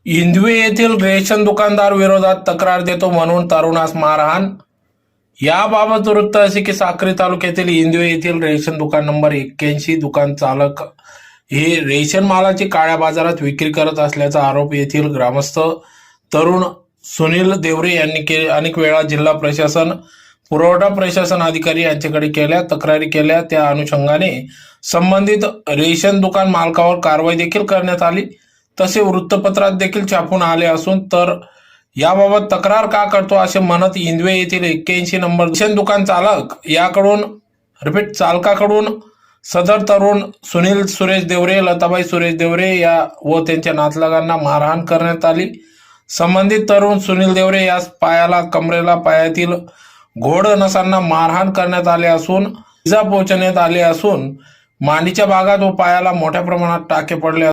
इंदवे येथील रेशन दुकानदार विरोधात तक्रार देतो म्हणून तरुणास मारहाण। याबाबत वृत्त असे की साक्री तालुक्यातील इंदवे येथील रेशन दुकान नंबर 81 दुकान चालक हे रेशन मालाची काळ्या बाजारात विक्री करत असल्याचा आरोप येथील ग्रामस्थ तरुण सुनील देवरे यांनी अनेक वेळा जिल्हा प्रशासन, पुरवठा प्रशासन अधिकारी यांच्याकडे केल्या तक्रारी केल्या। त्या अनुषंगाने संबंधित रेशन दुकान मालकावर कारवाई देखील करण्यात आली, तसे वृत्तपत्रात देखील छापून आले असून तर याबाबत तक्रार का करतो असे म्हणत इंदवे येथील 81 नंबर रेशन दुकान चालकाकडून सदर तरुण सुनील सुरेश देवरे, लताबाई सुरेश देवरे व त्यांच्या नातलगांना मारहाण करण्यात आली। संबंधित तरुण सुनील देवरे यास पायाला, कमरेला, पायातील घोड नसांना मारहाण करण्यात आले असून इजा पोहोचवण्यात आले असून मांडीच्या भागात व पायाला मोठ्या प्रमाणात टाके पडले।